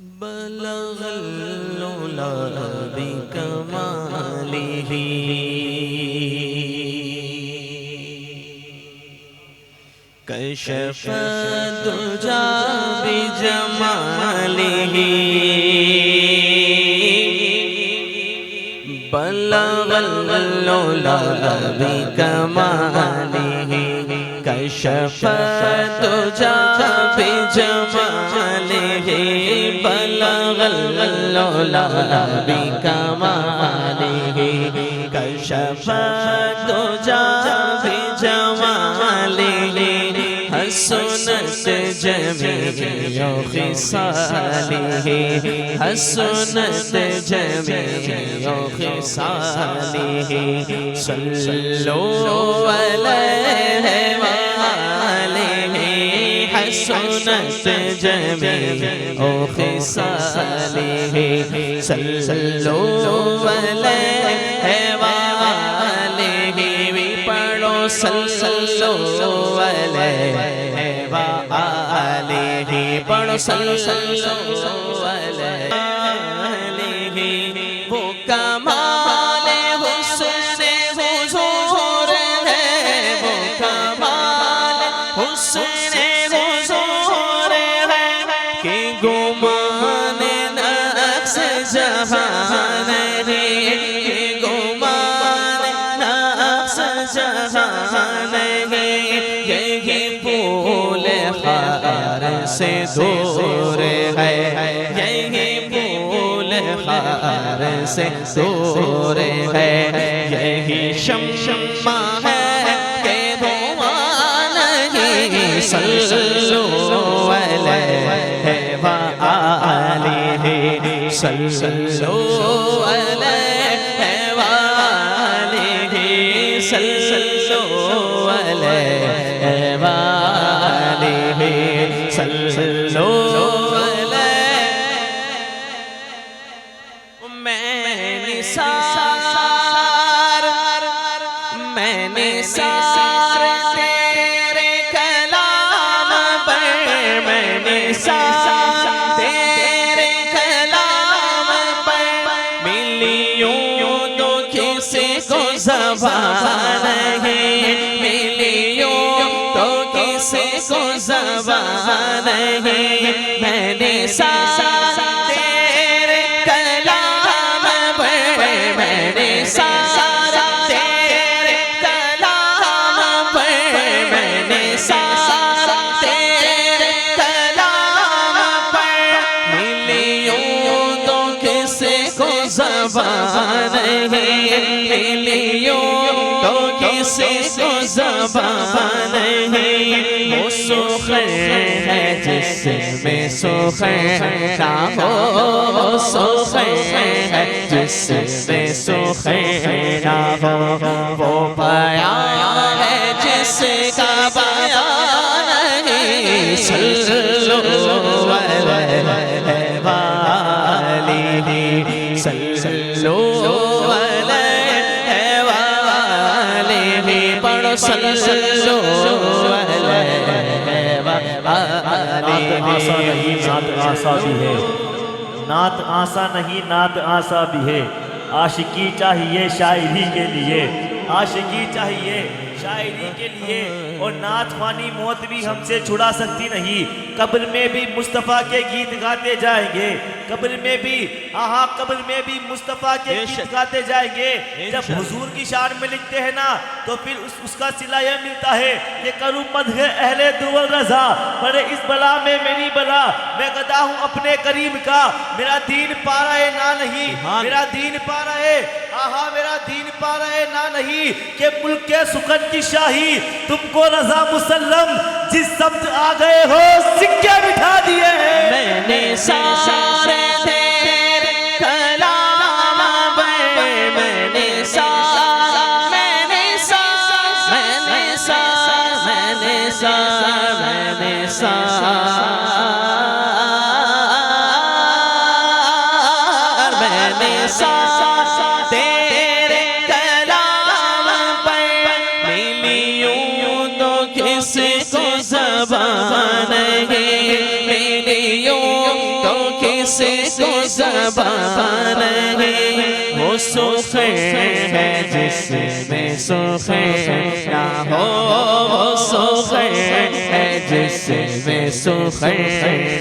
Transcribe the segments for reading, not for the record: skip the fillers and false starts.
बलगल उला बिकमालिही कशफ दुजा बिजमालिही बलगल उला बिकमालिही कशफ दुजा बिजमालिही बलगल उला बिकमालिही कशफ दुजा बिजमालिही हसनत जमीओ खिसालिही हसनत जमीओ खिसालिही सल्लो अलैहि वालिही हसनत जमीओ खिसालिही सल्लो अलैहि वालिही पढ़ो सल्लो अलैहि वालिही पढ़ो सल्लो अलैहि वो कमाले हुस्ने हुजूर है वो कमाले हुस्ने हुजूर है कि गुमान नक्श जहान है कि गुमान नक्श जहान है यही फूल खार से दूर है यही फूल खार से दूर है यही शम्मा है के धुआं नहीं सल्लो अलैहि वालिही सल्लो अलैहि वालिही सल्लो अलैहि वालिही सल्लो मैंने सार तेरे कलाम पर मैंने सार तेरे कलाम पर मिलियों तो किसी को ज़बान है मिलियों तो किसी को ज़बान है मैंने सार तेरे कलाम पर मैंने सार तेरे कलाम पर मैंने सार तेरे कलाम पर मिलियों तो किसी को ज़बान है मिलियों तो किसी को ज़बान है वो सुखर है जिसमें सुखर ना हो वो सुखर है जिसमें सुखर ना हो वो बयान है जिसका बयान नहीं सल्लो अलैहि वालिही सल्लो अलैहि वालिही पढ़ो सल्लो अलैहि वालिही नात आसा भी है नात आसा नहीं नात आसा भी है आशिकी चाहिए शायरी के लिए आशिकी चाहिए शायरी के लिए और नात ख्वानी मौत भी हमसे छुड़ा सकती नहीं कब्र में भी मुस्तफ़ा के गीत गाते जाएंगे कब्र में भी हाँ कब्र में भी मुस्तफ़ा के गीत गाते जाएंगे जब हुजूर की शान में लिखते हैं ना तो फिर उसका सिला यह मिलता है कि करूँ मदह अहले दुवल रज़ा बड़े इस बला में मेरी बला मैं गदा हूँ अपने करीम का मेरा दीन पा रहे ना नहीं मेरा दीन पा रहे हाँ मेरा दीन पा रहे ना नहीं कि मुल्क के सुकन की शाही तुमको रजा मुसल्लम जिस शब्द आ गए हो सिक्के बिठा दिए मैंने सारे तेरे कलाम पर मैंने सार मैंने सार मैंने सार मैंने सार मैंने सार मैंने सार तेरे कलाम पर मिलियों तो किसी को ज़बान है मिलियों तो किसी जिसको ज़बान नहीं वो सुख है जिसमें सुख ना हो, वो सुख है जिसमें सुख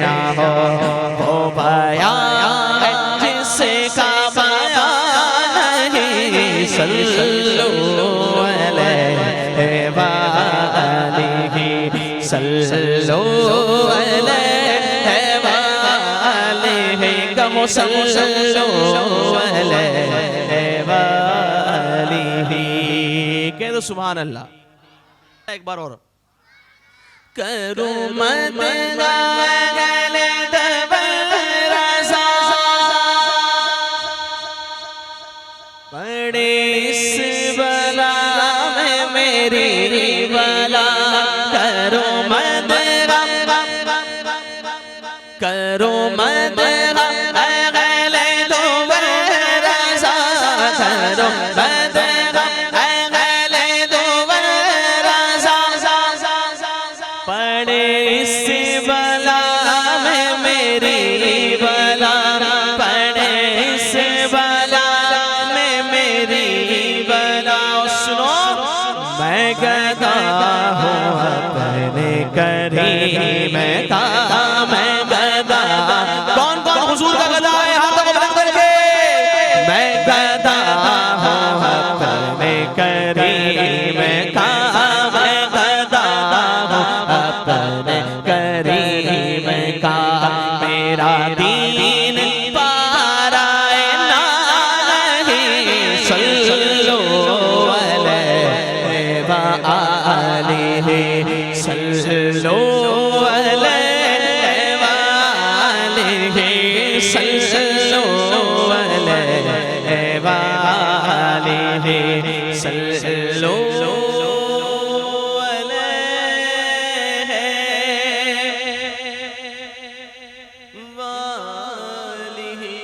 ना हो, वो बयान है जिसका बयान नहीं। सल्लल्लाहु अलैहि वालिहि सल्लल्लाहु अलैहि वालिहि कहो सल्लल्लाहु अलैहि वालिहि। कह दो सुभान अल्लाह। एक बार और करो मत बड़े इस बला में मेरी बला, करो मत करो मत अगले दो बरसा, करो मत अगले दो बरसा, पड़े इस बला में मेरी बला, पड़े इस बला में मेरी बला। सुनो मैं गदा हूँ अपने करीम का, मैं गदा। कौन कौन हुजूर का गदा है? हाथ को बुलंद करके। मैं गदा हूँ अपने करीम का, मैं गदा हूँ अपने करीम का। मेरा दीन पाराए ना नहीं, सल्लल्लाहु अलैहि वालिहि सल्लल्लाहु अलैहि वालिहि सल्लल्लाहु अलैहि वालिहि सल्लल्लाहु अलैहि वालिहि सल्लल्लाहु अलैहि वालिहि।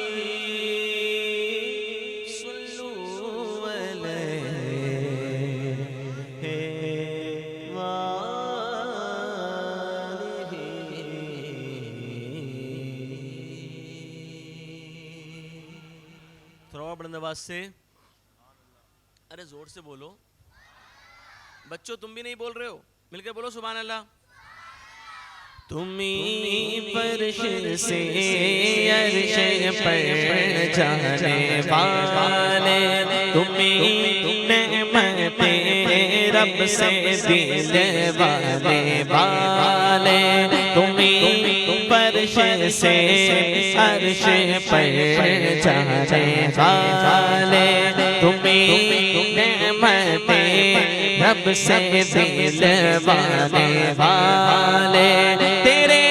थोड़ा बुलंद आवाज से, अरे जोर से बोलो बच्चों, तुम भी नहीं बोल रहे हो, मिलकर बोलो सुभान अल्लाह। तुम्ही फर्श से अर्श पर जाने वाले, तुम्ही नेमते रब से दिलवाने वाले, तुम्ही फर्श से अर्श पर जाने वाले, तुम्ही नेमते रब से दिलवाने वाले। तेरे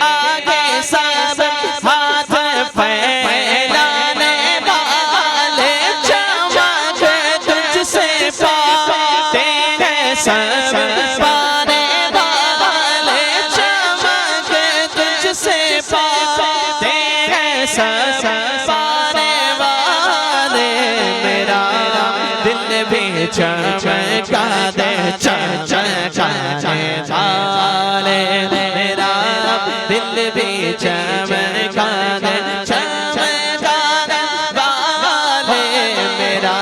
आगे सब हाथ फैलाने वाले, चमक तुझसे पाते हैं सब पाने वाले, चमक तुझसे पाते हैं सब पाने वाले। मेरा दिल भी चमका दे चमकाने वाले, मेरा दिल भी चमका दे चमकाने वाले, मेरा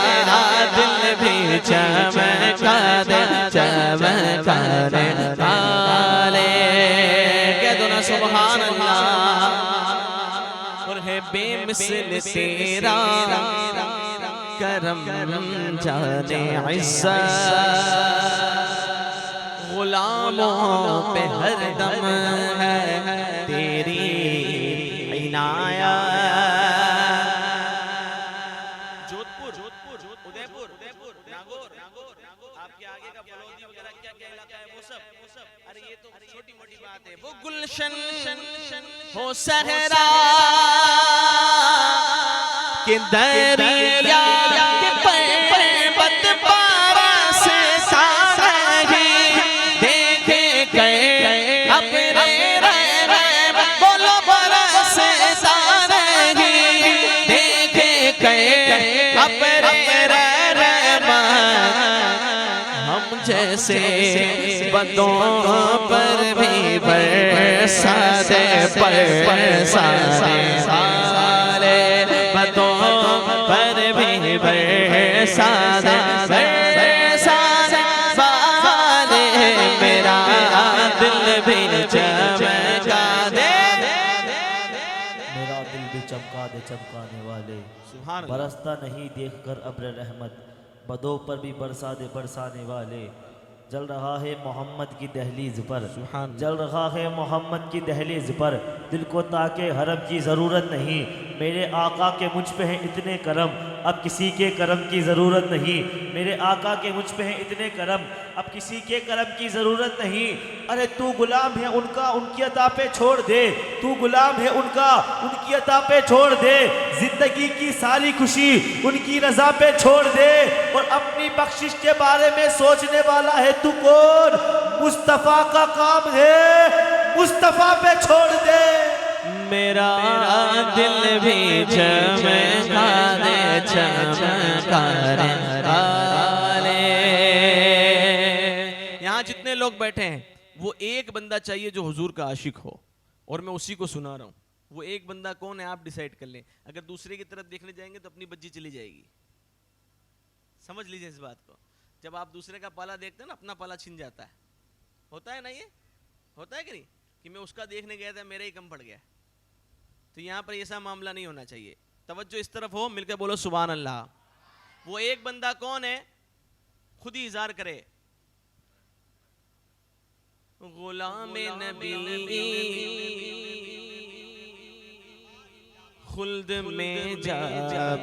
दिल भी चमका दे चमकाने वाले। कह दो ना सुभान अल्लाह। और है बेमिसल तेरा करम जाने इज़्ज़त, गुलामों पे हरदम है तेरी इनायत। जोधपुर, उदयपुर, नागौर, आपके आगे का बलौदी वगैरह क्या क्या इलाका है वो सब। अरे ये तो छोटी मोटी बात है। वो गुलशन हो सहरा के दरिया के पर्वत पारा से साही देखे गए अपने बोलो बरस सारही देखे गए अपने हम जैसे बदों पर भी बरसा दे बरसा दे सारे बरसाने वाले, मेरा दिल भी चमका दे, मेरा दिल भी चमका दे चमकाने वाले। सुभान अल्लाह। बरसता नहीं देखकर अब्र रहमत, बदों पर भी बरसा दे बरसाने वाले। जल रहा है मोहम्मद की दहलीज पर, जल रहा है मोहम्मद की दहलीज पर, दिल को ताके हरम की ज़रूरत नहीं। मेरे आका के मुझ पे हैं इतने करम, अब किसी के करम की ज़रूरत नहीं। मेरे आका के मुझ पे हैं इतने करम, अब किसी के करम की ज़रूरत नहीं। अरे तू गुलाम है उनका, उनकी अता पे छोड़ दे, तू गुलाम है उनका, उनकी अता पे छोड़ दे। जिंदगी की सारी खुशी उनकी रज़ा पे छोड़ दे, और अपनी बख्शिश के बारे में सोचने वाला है तू कौन? मुस्तफ़ा का काम है, मुस्तफ़ा पे छोड़ दे। मेरा दिल भी चमका दे चमकाने वाले। यहाँ जितने लोग बैठे हैं वो एक बंदा चाहिए जो हुजूर का आशिक हो, और मैं उसी को सुना रहा हूँ। वो एक बंदा कौन है आप डिसाइड कर लें। अगर दूसरे की तरफ देखने जाएंगे तो अपनी बज्जी चली जाएगी। समझ लीजिए इस बात को। जब आप दूसरे का पाला देखते हैं ना, अपना पाला छिन जाता है। होता है ना, ये होता है कि नहीं, कि मैं उसका देखने गया था मेरा ही कम पड़ गया। तो यहाँ पर ऐसा मामला नहीं होना चाहिए। तवज्जो इस तरफ हो, मिलकर बोलो सुभान अल्लाह। वो एक बंदा कौन है, खुद ही इज़हार करे। गुलाम नबी खुल्द में जा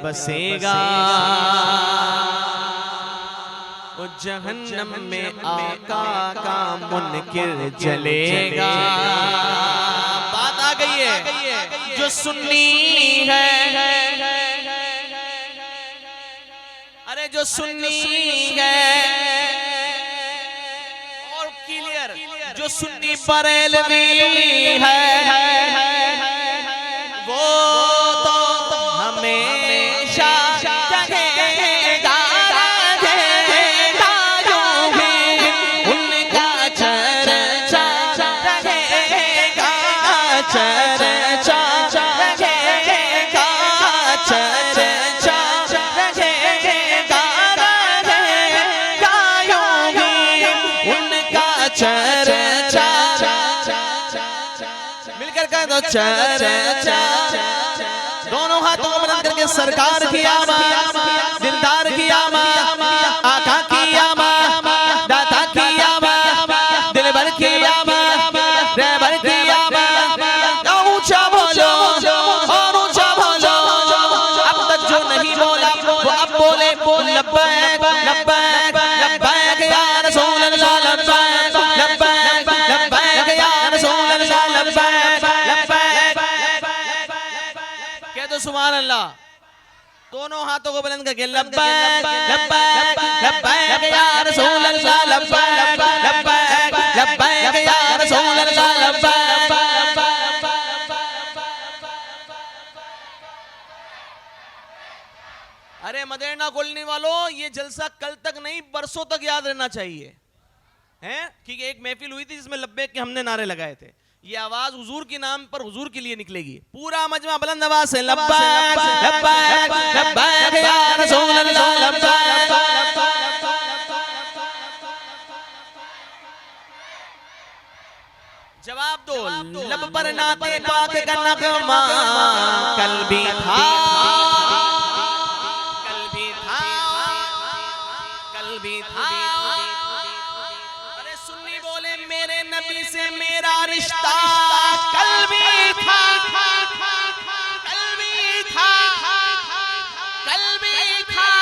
बसेगा, वो जहन्नम में आका का मुनकिर जलेगा। बात आ गई है। जो सुन्नी है, अरे जो सुन्नी है, और क्लियर, जो सुन्नी बरेलवी है, वो तो हमेशा रहेगा, रहेगा यूं ही उनका चर्चा रहेगा, चर्चा रहेगा, चर्चा रहेगा, रहेगा यूं ही उनका चर्चा। मिलकर कह दो चर्चा। दोनों हाथों को बुलंद करके सरकार की आमा, दिलदार की आमा, आका की आमा, दाता की आमा, दिलबर की आमा, रहबर की आमा। ऊंचा बोलो और ऊंचा बोलो। अब तक जो नहीं बोला वो अब बोले, लब्बैक लब्बैक लब्बैक या रसूल अल्लाह, लब्बैक लब्बैक लब्बैक या रसूल अल्लाह, लब्बैक लब्बैक। कह दो सुभान अल्लाह। दोनों हाथों को बुलंद करके लब्बैक लब्बैक लब्बैक या रसूल अल्लाह, लब्बैक लब्बैक लब्बैक या रसूल अल्लाह, लब्बैक। अरे मदीना कॉलोनी वालों, ये जलसा कल तक नहीं बरसों तक याद रहना चाहिए, हैं? क्योंकि एक महफिल हुई थी जिसमें लब्बैक के हमने नारे लगाए थे। ये आवाज हुजूर के नाम पर हुजूर के लिए निकलेगी। पूरा मजमा बुलंद आवाज से लब्बैक लब्बैक लब्बैक या रसूल अल्लाह, लब्बैक। जवाब दो, लब पर नाते पाक का नगमा कल भी था, कल भी था, कल भी था। अरे सुन्नी बोले मेरे नबी से मेरा रिश्ता कल भी था, कल भी था, कल भी था।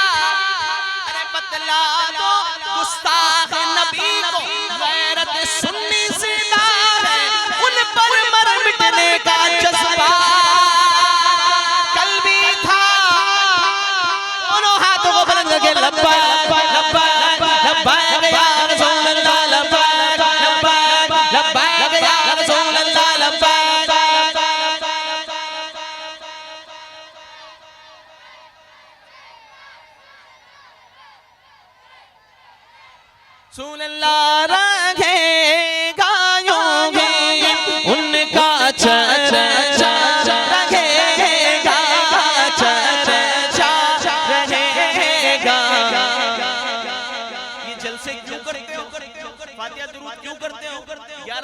अरे बतला दो गुस्ताख नबी को, गैरत सुन्नी से उन पर मर मिटने का जज्बा कल भी था। दोनों हाथों को बुलंद करके लब्बैक लब्बैक लब्बैक या रसूल अल्लाह, लब्बैक लब्बैक लब्बैक या रसूल अल्लाह, लब्बैक। रसूल अल्लाह रहेगा यूं ही उनका चर्चा रहेगा, चर्चा रहेगा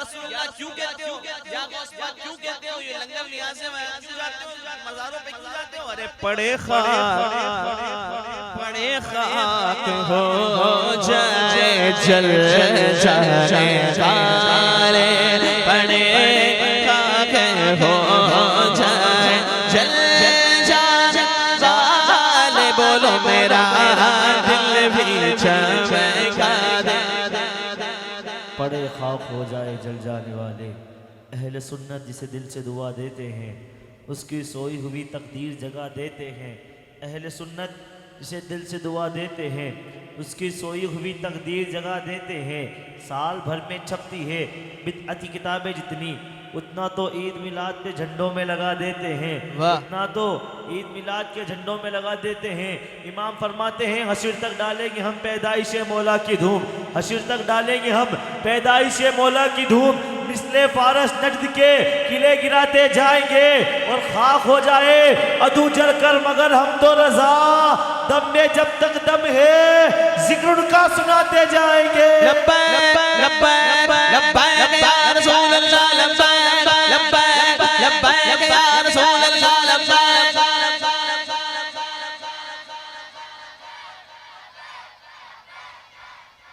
रसूलुल्लाह क्यों कहते हो, या गौस पाक क्यों कहते हो, ये लंगर नियाज़े में क्यों जाते हो, मज़ारों पे क्यों जाते हो? अरे पड़े खाक हो जाए जल जाए काले, पड़े खाक हो जाए जल जाए काले, बोलो मेरा दिल भी चमका दे। पड़े खाक हो जाए जल जाने वाले, अहले सुन्नत जिसे दिल से दुआ देते हैं उसकी सोई हुई तकदीर जगा देते हैं। अहले सुन्नत जिसे दिल से दुआ देते हैं उसकी सोई हुई तकदीर जगा देते हैं। साल भर में छपती है बिदअती किताबें जितनी, उतना तो ईद मिलाद के झंडों में लगा देते हैं, उतना तो ईद मिलाद के झंडों में लगा देते हैं। इमाम फरमाते हैं हश्र तक डालेंगे हम पैदाइश मौला की धूम, हश्र तक डालेंगे हम पैदाइश मौला की धूम, मिसले फारस नजद के किले गिराते जाएंगे और खाक हो जाए अदू जल कर मगर हम तो रजा, दम में जब तक दम है जिक्र उनका सुनाते जाएंगे। लब्बैक लब्बैक लब्बैक या रसूल अल्लाह, लब्बैक लब्बैक लब्बैक या रसूल अल्लाह, लब्बैक।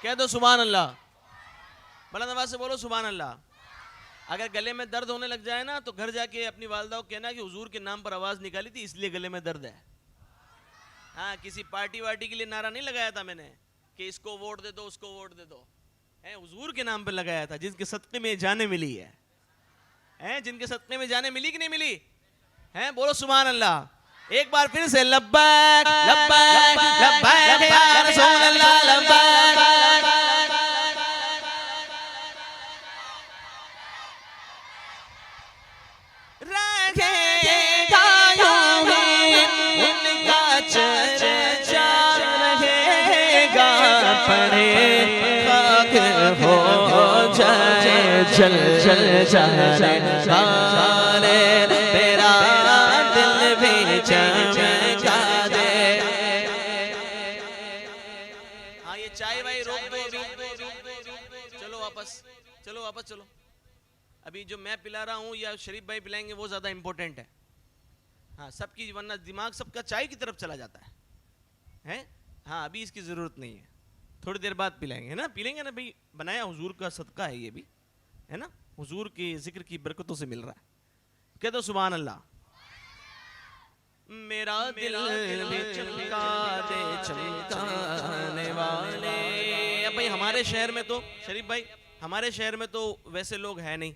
कह दो सुभान अल्लाह, बुलंद आवाज से बोलो सुभान अल्लाह। अगर गले में दर्द होने लग जाए ना तो घर जाके अपनी वालदा को कहना कि हुजूर के नाम पर आवाज निकाली थी इसलिए गले में दर्द है। हाँ, किसी पार्टी वार्टी के लिए नारा नहीं लगाया था मैंने कि इसको वोट दे दो उसको वोट दे दो, है हुजूर के नाम पर लगाया था, जिनके सदक़े में जाने मिली है, जिनके सदक़े में जाने मिली कि नहीं मिली है, बोलो सुभान अल्लाह। एक बार फिर से लब्बैक लब्बैक लब्बैक या रसूल अल्लाह, लब्बैक। चल चल जाने काले, तेरा दिल भी चमका दे। हाँ, ये चाय भाई रोक दो, चलो वापस, चलो वापस चलो। अभी जो मैं पिला रहा हूँ या शरीफ भाई पिलाएंगे वो ज्यादा इंपॉर्टेंट है। हाँ, सबकी, वरना दिमाग सबका चाय की तरफ चला जाता है? हाँ, अभी इसकी जरूरत नहीं है, थोड़ी देर बाद पिलाएंगे, है ना? पी लेंगे ना भाई, बनाया हुजूर का सदका है ये भी, है ना? हुजूर के जिक्र की बरकतों से मिल रहा है। कह दो सुभान अल्लाह। मेरा दिल भी चमका दे चमकाने वाले। अब भाई हमारे शहर में तो शरीफ भाई, हमारे शहर में तो वैसे लोग हैं नहीं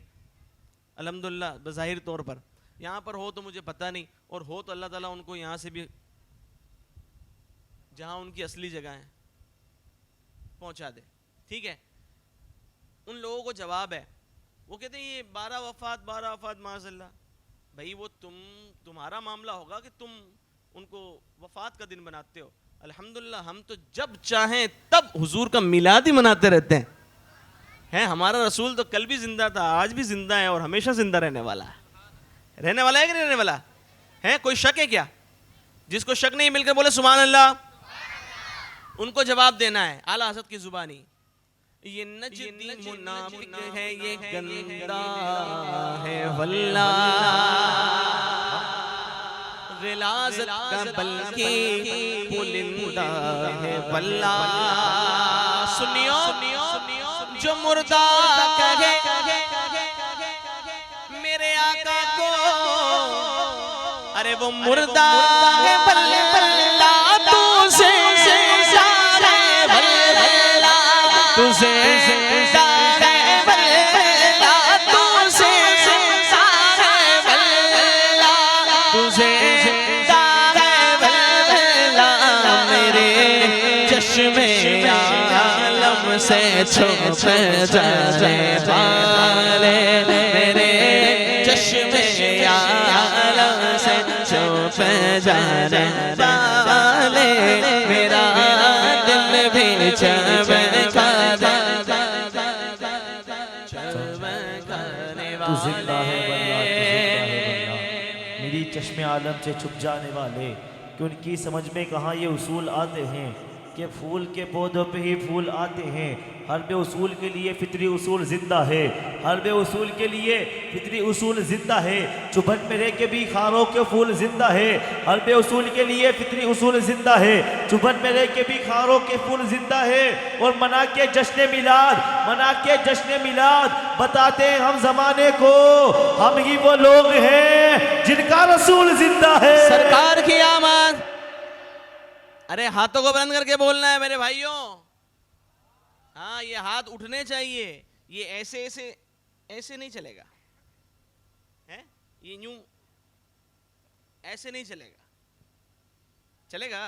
अल्हम्दुलिल्लाह, बज़ाहिर तौर पर। यहाँ पर हो तो मुझे पता नहीं, और हो तो अल्लाह ताला उनको यहाँ से भी जहाँ उनकी असली जगह है पहुँचा दे, ठीक है? उन लोगों को जवाब है, वो कहते हैं ये 12 वफात माज़अल्लाह। भाई वो तुम्हारा मामला होगा कि तुम उनको वफात का दिन बनाते हो। अल्हम्दुलिल्लाह हम तो जब चाहें तब हुजूर का मिलाद ही मनाते रहते हैं। हमारा रसूल तो कल भी जिंदा था, आज भी जिंदा है और हमेशा जिंदा रहने वाला है। रहने वाला है कि नहीं रहने वाला है? कोई शक है क्या? जिसको शक नहीं मिलकर बोले सुभान अल्लाह, उनको जवाब देना है आला हज़रत की जुबानी। ये नजदी मुनाफिक है, ये गंदा है वल्लाह, गिलाज़त का बल्कि पुलिंदा है वल्लाह। सुनियो जो मुर्दा कहे मेरे आका को, अरे वो मुर्दा है वल्लाह, तुझे तुझे मेरे चश्मे आलम से छुप जाने वाले, मेरे चश्मे आलम से छुप जाने वाले, मेरा दिल भी चमका दे। तू जिंदा है वल्लाह, मेरी चश्मे आलम से छुप जाने वाले, कि उनकी समझ में कहाँ ये उसूल आते हैं। कि फूल के पौधों पे ही फूल आते हैं। हर बे उसूल के लिए फितरी उसूल जिंदा है, हर बे उसूल के लिए फितरी उसूल जिंदा है। चुभन में रह के भी खारों के फूल जिंदा है, हर बे उसूल के लिए फितरी उसूल जिंदा है। चुभन में रह के भी खारों के फूल जिंदा है। और मना के जश्न मिलाद, मना के जश्न मिलाद बताते हैं हम जमाने को, हम ही वो लोग हैं जिनका रसूल जिंदा है। सरकार की आमद। अरे हाथों को बंद करके बोलना है मेरे भाइयों। हाँ, ये हाथ उठने चाहिए, ये ऐसे ऐसे ऐसे नहीं चलेगा, है ये यूं ऐसे नहीं चलेगा, चलेगा।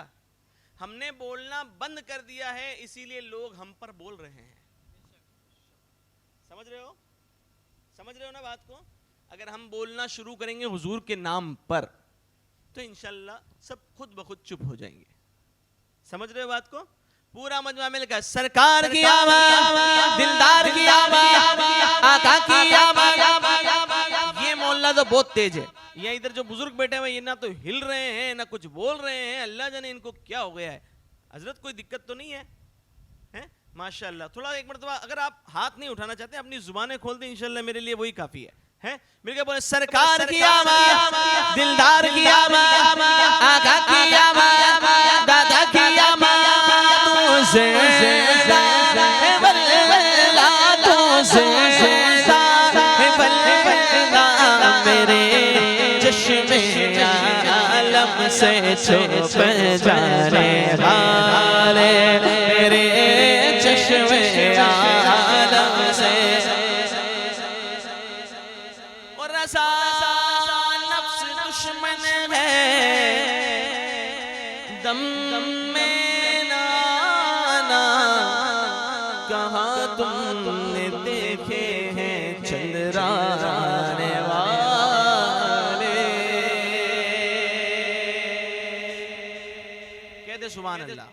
हमने बोलना बंद कर दिया है, इसीलिए लोग हम पर बोल रहे हैं। समझ रहे हो, समझ रहे हो ना बात को। अगर हम बोलना शुरू करेंगे हुजूर के नाम पर तो इंशाल्लाह सब खुद ब खुद चुप हो जाएंगे। समझ रहे हो बात को। पूरा मजमा मिलकर सरकार की आवाज़, दिलदार की आवाज़, आका की आवाज़। ये मोहल्ला तो बहुत तेज है। ये इधर जो बुजुर्ग बैठे हुए ये ना तो हिल रहे हैं ना कुछ बोल रहे हैं। अल्लाह जाने इनको क्या हो गया है। हजरत कोई दिक्कत तो नहीं है, हैं? माशाल्लाह। थोड़ा एक मरतबा अगर आप हाथ नहीं उठाना चाहते अपनी जुबानें खोल दें, इंशाल्लाह मेरे लिए वही काफी है। हैं? मिलके बोले सरकार की आवाज़, दिलदार की आवाज़, आका की आवाज़, दादा की आवाज़। तुझसे बल्ला, तुझसे बल्ला मेरे चश्मे आलम से छुप जाने वाले, मेरे चश्मे आलम से। और रसा नफ्स दुश्मन है, दम में नाना कहाँ तुमने देखे हैं चंद्राने वाले। कहते सुभान अल्लाह।